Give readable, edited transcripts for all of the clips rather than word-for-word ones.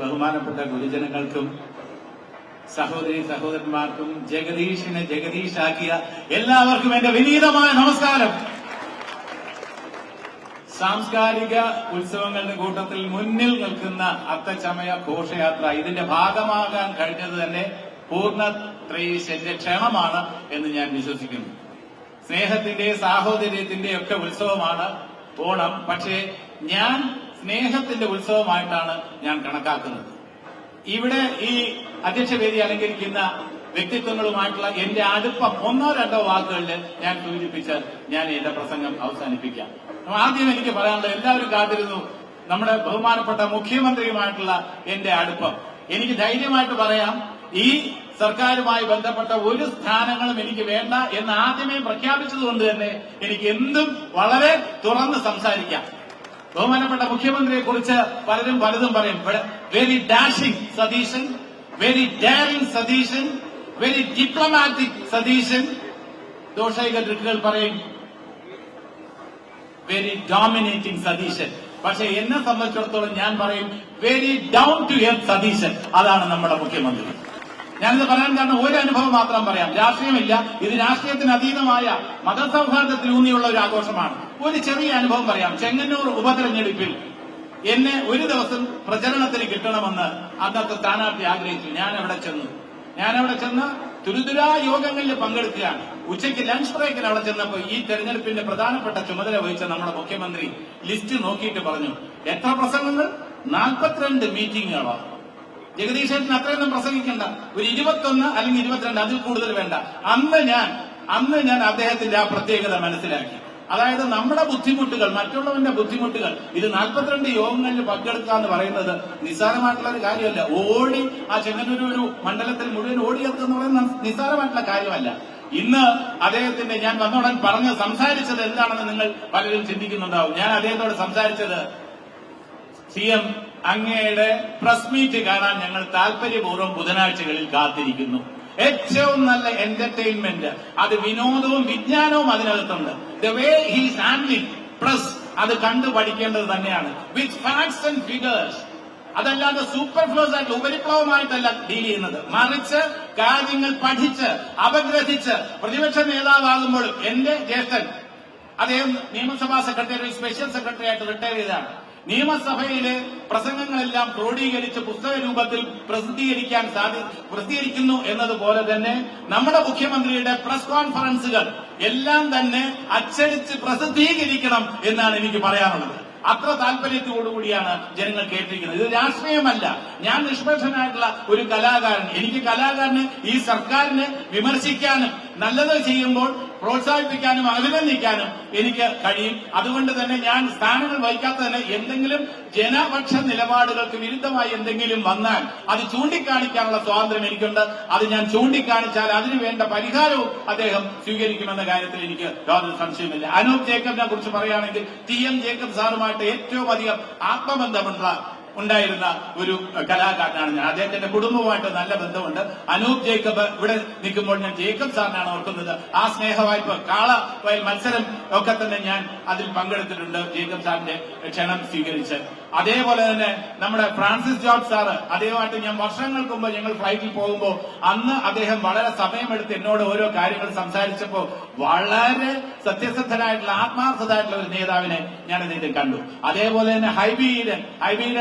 ബഹുമാനപ്പെട്ട ഗുരുജനങ്ങൾക്കും സഹോദരി സഹോദരന്മാർക്കും ജഗദീഷിനെ ജഗദീഷാക്കിയ എല്ലാവർക്കും എന്റെ വിനീതമായ നമസ്കാരം. സാംസ്കാരിക ഉത്സവങ്ങളുടെ കൂട്ടത്തിൽ മുന്നിൽ നിൽക്കുന്ന അത്തച്ചമയ ഘോഷയാത്ര ഇതിന്റെ ഭാഗമാകാൻ കഴിഞ്ഞത് തന്നെ പൂർണ്ണത്രയീശന്റെ ക്ഷണമാണ് എന്ന് ഞാൻ വിശ്വസിക്കുന്നു. സ്നേഹത്തിന്റെ സാഹോദര്യത്തിന്റെ ഒക്കെ ഉത്സവമാണ് ഓണം. പക്ഷേ ഞാൻ സ്നേഹത്തിന്റെ ഉത്സവമായിട്ടാണ് ഞാൻ കണക്കാക്കുന്നത്. ഇവിടെ ഈ അധ്യക്ഷവേദി അലങ്കരിക്കുന്ന വ്യക്തിത്വങ്ങളുമായിട്ടുള്ള എന്റെ അടുപ്പം ഒന്നോ രണ്ടോ വാക്കുകളിൽ ഞാൻ സൂചിപ്പിച്ച് ഞാൻ എന്റെ പ്രസംഗം അവസാനിപ്പിക്കാം. ആദ്യം എനിക്ക് പറയാനുള്ളത്, എല്ലാവരും കാത്തിരുന്നു നമ്മുടെ ബഹുമാനപ്പെട്ട മുഖ്യമന്ത്രിയുമായിട്ടുള്ള എന്റെ അടുപ്പം. എനിക്ക് ധൈര്യമായിട്ട് പറയാം, ഈ സർക്കാരുമായി ബന്ധപ്പെട്ട ഒരു സ്ഥാനങ്ങളും എനിക്ക് വേണ്ട എന്ന് ആദ്യമേ പ്രഖ്യാപിച്ചതുകൊണ്ട് തന്നെ എനിക്ക് എന്തും വളരെ തുറന്ന് സംസാരിക്കാം. ബഹുമാനപ്പെട്ട മുഖ്യമന്ത്രിയെ കുറിച്ച് പലരും പലതും പറയും. Very dashing Satheesan, very daring Satheesan, very diplomatic Satheesan. ദോഷൈക ദൃക്കുകൾ പറയും വെരി ഡോമിനേറ്റിംഗ് സതീശൻ. പക്ഷെ എന്നെ സംബന്ധിച്ചിടത്തോളം ഞാൻ പറയും very down to earth Satheesan. അതാണ് നമ്മുടെ മുഖ്യമന്ത്രി. ഞാനിത് പറയാൻ കാരണം ഒരു അനുഭവം മാത്രം പറയാം. രാഷ്ട്രീയമില്ല, ഇത് രാഷ്ട്രീയത്തിന് അതീതമായ മതസൗഹാർദ്ദത്തിലൂന്നിയുള്ള ഒരു ആഘോഷമാണ്. ഒരു ചെറിയ അനുഭവം പറയാം. ചെങ്ങന്നൂർ ഉപതെരഞ്ഞെടുപ്പിൽ എന്നെ ഒരു ദിവസം പ്രചരണത്തിന് കിട്ടണമെന്ന് അന്നത്തെ സ്ഥാനാർത്ഥി ആഗ്രഹിച്ചു. ഞാനവിടെ ചെന്ന് തുരുതുരാ യോഗങ്ങളിൽ പങ്കെടുക്കുകയാണ്. ഉച്ചയ്ക്ക് ലഞ്ച് ബ്രേക്കിൽ അവിടെ ചെന്നപ്പോൾ ഈ തെരഞ്ഞെടുപ്പിന്റെ പ്രധാനപ്പെട്ട ചുമതല വഹിച്ച നമ്മുടെ മുഖ്യമന്ത്രി ലിസ്റ്റ് നോക്കിയിട്ട് പറഞ്ഞു, എത്ര പ്രസംഗങ്ങൾ? 42 മീറ്റിംഗുകളോ. ജഗദീശേട്ടന് അത്രയൊന്നും പ്രസംഗിക്കണ്ട, ഒരു 21 അല്ലെങ്കിൽ 22, അതിൽ കൂടുതൽ വേണ്ട. അന്ന് ഞാൻ അദ്ദേഹത്തിന്റെ ആ പ്രത്യേകത മനസ്സിലാക്കി. അതായത് നമ്മുടെ ബുദ്ധിമുട്ടുകൾ, മറ്റുള്ളവന്റെ ബുദ്ധിമുട്ടുകൾ, ഇത് 42 യോഗങ്ങളിൽ പങ്കെടുക്കുക എന്ന് പറയുന്നത് നിസ്സാരമായിട്ടുള്ള ഒരു കാര്യമല്ല. ഓടി ആ ചെങ്ങന്നൂർ ഒരു മണ്ഡലത്തിൽ മുഴുവൻ ഓടിയെത്തുക എന്ന് പറയുന്നത് നിസ്സാരമായിട്ടുള്ള കാര്യമല്ല. ഇന്ന് അദ്ദേഹത്തിന്റെ ഞാൻ വന്നോടൻ സംസാരിച്ചത് എന്താണെന്ന് നിങ്ങൾ പലരും ചിന്തിക്കുന്നുണ്ടാവും. ഞാൻ അദ്ദേഹത്തോട് സംസാരിച്ചത്, CM അങ്ങയുടെ പ്രസ് മീറ്റ് കാണാൻ ഞങ്ങൾ താല്പര്യപൂർവ്വം ബുധനാഴ്ചകളിൽ കാത്തിരിക്കുന്നു. ഏറ്റവും നല്ല എന്റർടൈൻമെന്റ്, അത് വിനോദവും വിജ്ഞാനവും അതിനകത്തുണ്ട്. The way he's handling press, അത് കണ്ടു പഠിക്കേണ്ടത് തന്നെയാണ്. വിത്ത് ഫാക്ട്സ് ആൻഡ് ഫിഗേഴ്സ്. അതല്ലാതെ സൂപ്പർഫ്ലോസ് ആയിട്ട് ഉപരിപ്ലവമായിട്ടല്ല ഡീൽ ചെയ്യുന്നത്, മറിച്ച് കാര്യങ്ങൾ പഠിച്ച് അപഗ്രഥിച്ച്. പ്രതിപക്ഷ നേതാവാകുമ്പോൾ എന്റെ ജ്യേഷ്ഠൻ, അദ്ദേഹം നിയമസഭാ സെക്രട്ടറി, സ്പെഷ്യൽ സെക്രട്ടറി ആയിട്ട് റിട്ടയർ ചെയ്തതാണ്. നിയമസഭയിലെ പ്രസംഗങ്ങളെല്ലാം ക്രോഡീകരിച്ച് പുസ്തക രൂപത്തിൽ പ്രസിദ്ധീകരിക്കുന്നു എന്നതുപോലെ തന്നെ നമ്മുടെ മുഖ്യമന്ത്രിയുടെ പ്രസ് കോൺഫറൻസുകൾ എല്ലാം തന്നെ അച്ചടിച്ച് പ്രസിദ്ധീകരിക്കണം എന്നാണ് എനിക്ക് പറയാനുള്ളത്. അത്ര താല്പര്യത്തോടുകൂടിയാണ് ജനങ്ങൾ കേട്ടിരിക്കുന്നത്. ഇത് രാഷ്ട്രീയമല്ല. ഞാൻ നിഷ്പക്ഷനായിട്ടുള്ള ഒരു കലാകാരൻ. എനിക്ക് കലാകാരന് ഈ സർക്കാരിനെ വിമർശിക്കാനും നല്ലത് ചെയ്യുമ്പോൾ പ്രോത്സാഹിപ്പിക്കാനും അഭിനന്ദിക്കാനും എനിക്ക് കഴിയും. അതുകൊണ്ട് തന്നെ ഞാൻ സ്ഥാനങ്ങൾ വഹിക്കാത്ത തന്നെ എന്തെങ്കിലും ജനപക്ഷ നിലപാടുകൾക്ക് വിരുദ്ധമായി എന്തെങ്കിലും വന്നാൽ അത് ചൂണ്ടിക്കാണിക്കാനുള്ള സ്വാതന്ത്ര്യം എനിക്കുണ്ട്. അത് ഞാൻ ചൂണ്ടിക്കാണിച്ചാൽ അതിനു വേണ്ട പരിഹാരവും അദ്ദേഹം സ്വീകരിക്കുമെന്ന കാര്യത്തിൽ എനിക്ക് യാതൊരു സംശയമില്ല. അനൂപ് ജേക്കബിനെ കുറിച്ച് പറയുകയാണെങ്കിൽ TM ജേക്കബ് സാറുമായിട്ട് ഏറ്റവും അധികം ഉണ്ടായിരുന്ന ഒരു കലാകാരനാണ് ഞാൻ. അദ്ദേഹത്തിന്റെ കുടുംബവുമായിട്ട് നല്ല ബന്ധമുണ്ട്. അനൂപ് ജേക്കബ് ഇവിടെ നിൽക്കുമ്പോൾ ഞാൻ ജേക്കബ് സാറിനാണ് ഓർക്കുന്നത്. ആ സ്നേഹവായ്പ കാളവയൽ മത്സരം ഒക്കെ തന്നെ ഞാൻ അതിൽ പങ്കെടുത്തിട്ടുണ്ട്, ജേക്കബ് സാറിന്റെ ക്ഷണം സ്വീകരിച്ച്. അതേപോലെ തന്നെ നമ്മുടെ ഫ്രാൻസിസ് ജോർജ് സാറ്, അദ്ദേഹമായിട്ട് ഞാൻ വർഷങ്ങൾക്ക് മുമ്പ് ഞങ്ങൾ ഫ്ലൈറ്റിൽ പോകുമ്പോൾ അന്ന് അദ്ദേഹം വളരെ സമയമെടുത്ത് എന്നോട് ഓരോ കാര്യങ്ങൾ സംസാരിച്ചപ്പോൾ വളരെ സത്യസന്ധനായിട്ടുള്ള ആത്മാർത്ഥതായിട്ടുള്ള ഒരു നേതാവിനെ ഞാൻ ഇതിൽ കണ്ടു. അതേപോലെ തന്നെ ഹൈബി ഈഡൻ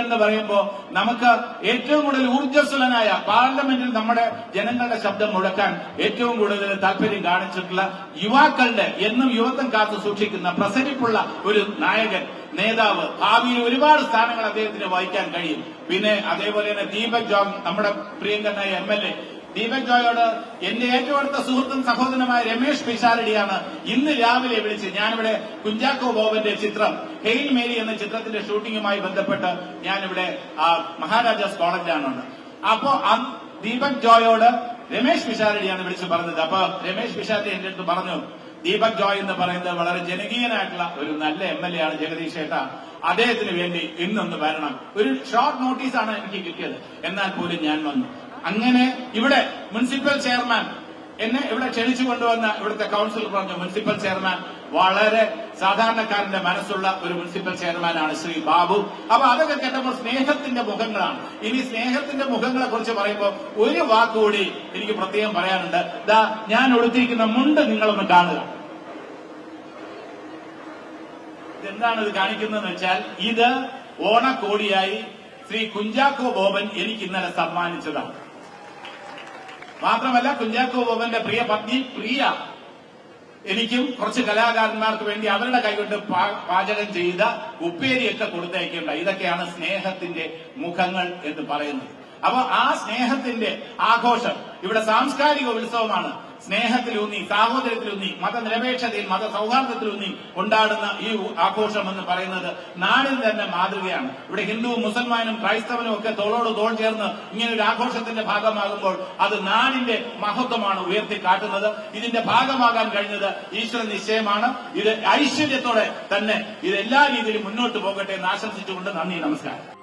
എന്ന് പറയുമ്പോൾ നമുക്ക് ഏറ്റവും കൂടുതൽ ഊർജ്ജസ്വലനായ, പാർലമെന്റിൽ നമ്മുടെ ജനങ്ങളുടെ ശബ്ദം മുഴക്കാൻ ഏറ്റവും കൂടുതൽ താല്പര്യം കാണിച്ചിട്ടുള്ള യുവാക്കളുടെ എന്നും യുവത്വം കാത്തു സൂക്ഷിക്കുന്ന പ്രസരിപ്പുള്ള ഒരു നായകൻ, നേതാവ്. ഭാവിയിൽ ഒരുപാട് സ്ഥാനങ്ങൾ അദ്ദേഹത്തിന് വഹിക്കാൻ കഴിയും. പിന്നെ അതേപോലെ തന്നെ ദീപക് ജോയ്, നമ്മുടെ പ്രിയങ്കരനായ MLA ദീപക് ജോയോട് എന്റെ ഏറ്റവും അടുത്ത സുഹൃത്തും സഹോദരനുമായ രമേഷ് പിഷാരടിയാണ് ഇന്ന് രാവിലെ വിളിച്ച്, ഞാനിവിടെ കുഞ്ചാക്കോ ബോബന്റെ ചിത്രം ഹെയിൽ മേരി എന്ന ചിത്രത്തിന്റെ ഷൂട്ടിംഗുമായി ബന്ധപ്പെട്ട് ഞാനിവിടെ മഹാരാജാസ് കോളേജിലാണുണ്ട്. അപ്പോ ദീപക് ജോയോട് രമേഷ് പിഷാരടിയാണ് വിളിച്ച് പറഞ്ഞത്. അപ്പൊ രമേഷ് പിഷാരടി എന്റെ അടുത്ത് പറഞ്ഞു, ദീപക് ജോയ് എന്ന് പറയുന്നത് വളരെ ജനകീയനായിട്ടുള്ള ഒരു നല്ല MLA ആണ് ജഗദീഷ് ഏട്ടാ, അദ്ദേഹത്തിന് വേണ്ടി ഇന്നൊന്ന് വരണം. ഒരു ഷോർട്ട് നോട്ടീസാണ് എനിക്ക് കിട്ടിയത്, എന്നാൽ പോലും ഞാൻ വന്നു. അങ്ങനെ ഇവിടെ മുനിസിപ്പൽ ചെയർമാൻ എന്നെ ഇവിടെ ക്ഷണിച്ചു കൊണ്ടുവന്ന ഇവിടുത്തെ കൌൺസിലർ പറഞ്ഞ മുനിസിപ്പൽ ചെയർമാൻ വളരെ സാധാരണക്കാരന്റെ മനസ്സുള്ള ഒരു മുനിസിപ്പൽ ചെയർമാനാണ് ശ്രീ ബാബു. അപ്പൊ അതൊക്കെ കേട്ടപ്പോൾ സ്നേഹത്തിന്റെ മുഖങ്ങളാണ്. ഇനി സ്നേഹത്തിന്റെ മുഖങ്ങളെ കുറിച്ച് പറയുമ്പോൾ ഒരു വാക്കുകൂടി എനിക്ക് പ്രത്യേകം പറയാനുണ്ട്. ദാ ഞാൻ ഉടുത്തിരിക്കുന്ന മുണ്ട് നിങ്ങളൊന്ന് കാണുക. എന്താണ് ഇത് കാണിക്കുന്നതെന്ന് വെച്ചാൽ ഇത് ഓണക്കോടിയായി ശ്രീ കുഞ്ചാക്കോ ബോബൻ എനിക്ക് ഇന്നലെ സമ്മാനിച്ചതാണ്. മാത്രമല്ല കുഞ്ചാക്കോ ബോബന്റെ പ്രിയ പത്നി പ്രിയ എനിക്കും കുറച്ച് കലാകാരന്മാർക്ക് വേണ്ടി അവരുടെ കൈകൊണ്ട് പാചകം ചെയ്ത ഉപ്പേരിയൊക്കെ കൊടുത്തയക്കേണ്ട. ഇതൊക്കെയാണ് സ്നേഹത്തിന്റെ മുഖങ്ങൾ എന്ന് പറയുന്നത്. അപ്പൊ ആ സ്നേഹത്തിന്റെ ആഘോഷം ഇവിടെ സാംസ്കാരിക ഉത്സവമാണ്. സ്നേഹത്തിലൂന്നി, സാഹോദര്യത്തിലൂന്നി, മതനിരപേക്ഷതയിൽ, മതസൗഹാർദ്ദത്തിലൂന്നി കൊണ്ടാടുന്ന ഈ ആഘോഷം എന്ന് പറയുന്നത് നാടിൽ തന്നെ മാതൃകയാണ്. ഇവിടെ ഹിന്ദുവും മുസൽമാനും ക്രൈസ്തവനും ഒക്കെ തോളോട് തോൾ ചേർന്ന് ഇങ്ങനെ ഒരു ആഘോഷത്തിന്റെ ഭാഗമാകുമ്പോൾ അത് നാടിന്റെ മഹത്വമാണ് ഉയർത്തിക്കാട്ടുന്നത്. ഇതിന്റെ ഭാഗമാകാൻ കഴിഞ്ഞത് ഈശ്വര നിശ്ചയമാണ്. ഇത് ഐശ്വര്യത്തോടെ തന്നെ ഇത് എല്ലാ രീതിയിലും മുന്നോട്ട് പോകട്ടെ എന്ന് ആശംസിച്ചുകൊണ്ട് നന്ദി, നമസ്കാരം.